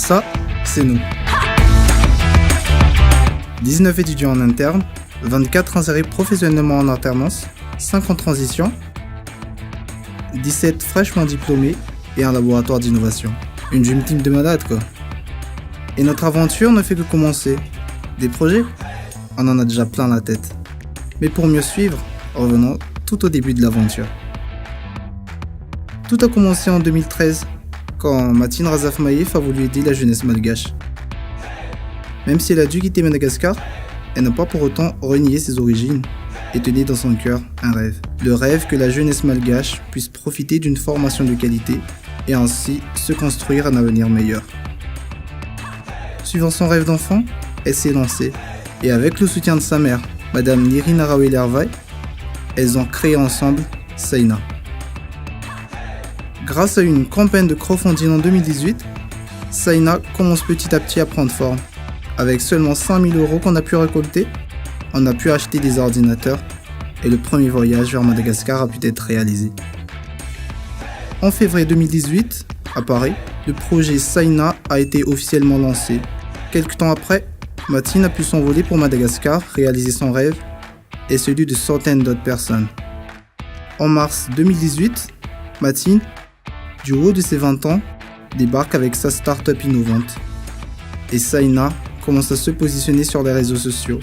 Ça, c'est nous. 19 étudiants en interne, 24 insérés professionnellement en alternance, 5 en transition, 17 fraîchement diplômés et un laboratoire d'innovation. Une dream team de malades quoi. Et notre aventure ne fait que commencer. Des projets, on en a déjà plein la tête. Mais pour mieux suivre, revenons tout au début de l'aventure. Tout a commencé en 2013, quand Matin Razafmaïf a voulu aider la jeunesse malgache. Même si elle a dû quitter Madagascar, elle n'a pas pour autant renié ses origines et tenait dans son cœur un rêve. Le rêve que la jeunesse malgache puisse profiter d'une formation de qualité et ainsi se construire un avenir meilleur. Suivant son rêve d'enfant, elle s'est lancée et avec le soutien de sa mère, Madame Nirina Rawelervai, elles ont créé ensemble Saina. Grâce à une campagne de crowdfunding en 2018, Saina commence petit à petit à prendre forme. Avec seulement 5 000 € qu'on a pu récolter, on a pu acheter des ordinateurs et le premier voyage vers Madagascar a pu être réalisé. En février 2018, à Paris, le projet Saina a été officiellement lancé. Quelque temps après, Matin a pu s'envoler pour Madagascar, réaliser son rêve et celui de centaines d'autres personnes. En mars 2018, Matin, du haut de ses 20 ans, débarque avec sa start-up innovante. Et Saina commence à se positionner sur les réseaux sociaux.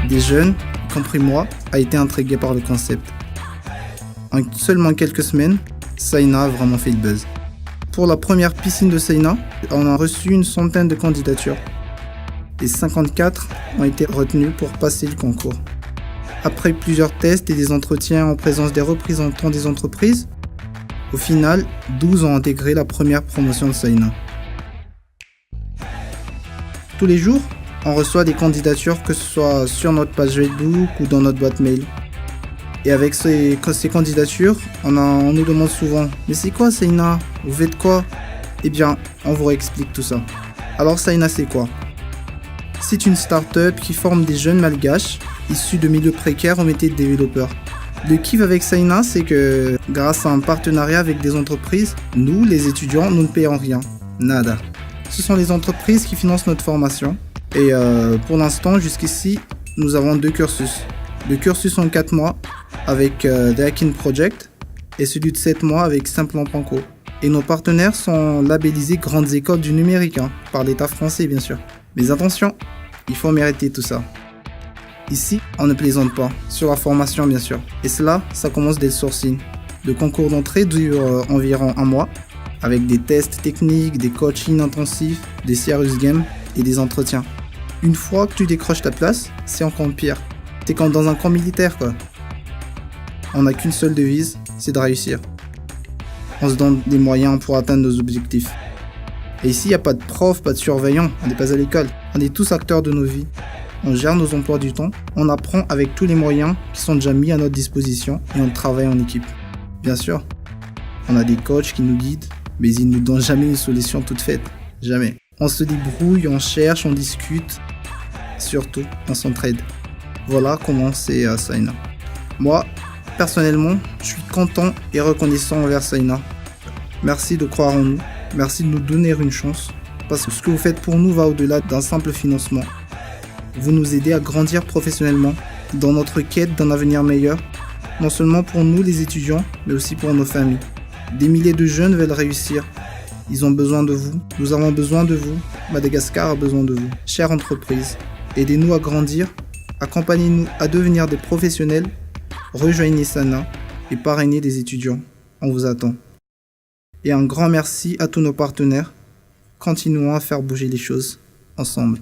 Des jeunes, y compris moi, a été intrigués par le concept. En seulement quelques semaines, Saina a vraiment fait le buzz. Pour la première piscine de Saina, on a reçu une centaine de candidatures. Et 54 ont été retenus pour passer le concours. Après plusieurs tests et des entretiens en présence des représentants des entreprises, au final, 12 ont intégré la première promotion de Saina. Tous les jours, on reçoit des candidatures, que ce soit sur notre page Facebook ou dans notre boîte mail. Et avec ces candidatures, on nous demande souvent « Mais c'est quoi Saina? Vous faites quoi ?» Eh bien, on vous réexplique tout ça. Alors Saina, c'est quoi? C'est une start-up qui forme des jeunes malgaches issus de milieux précaires au métier de développeur. Le kiff avec Saina, c'est que grâce à un partenariat avec des entreprises, nous, les étudiants, nous ne payons rien. Nada. Ce sont les entreprises qui financent notre formation. Et pour l'instant, jusqu'ici, nous avons 2 cursus. Le cursus en 4 mois avec The Hacking Project et celui de 7 mois avec Simplon.co. Et nos partenaires sont labellisés grandes écoles du numérique, par l'État français bien sûr. Mais attention, il faut mériter tout ça. Ici, on ne plaisante pas, sur la formation bien sûr. Et cela, ça commence dès le sourcing. Le concours d'entrée dure environ 1 mois, avec des tests techniques, des coachings intensifs, des serious games et des entretiens. Une fois que tu décroches ta place, c'est encore pire. T'es comme dans un camp militaire quoi. On n'a qu'une seule devise, c'est de réussir. On se donne des moyens pour atteindre nos objectifs. Et ici, il n'y a pas de prof, pas de surveillant, on n'est pas à l'école. On est tous acteurs de nos vies. On gère nos emplois du temps, on apprend avec tous les moyens qui sont déjà mis à notre disposition et on travaille en équipe. Bien sûr, on a des coachs qui nous guident, mais ils ne nous donnent jamais une solution toute faite. Jamais. On se débrouille, on cherche, on discute. Surtout, on s'entraide. Voilà comment c'est Saina. Moi, personnellement, je suis content et reconnaissant envers Saina. Merci de croire en nous. Merci de nous donner une chance. Parce que ce que vous faites pour nous va au-delà d'un simple financement. Vous nous aidez à grandir professionnellement dans notre quête d'un avenir meilleur, non seulement pour nous les étudiants, mais aussi pour nos familles. Des milliers de jeunes veulent réussir. Ils ont besoin de vous, nous avons besoin de vous, Madagascar a besoin de vous. Chère entreprise, aidez-nous à grandir, accompagnez-nous à devenir des professionnels, rejoignez Saina et parrainez des étudiants. On vous attend. Et un grand merci à tous nos partenaires. Continuons à faire bouger les choses ensemble.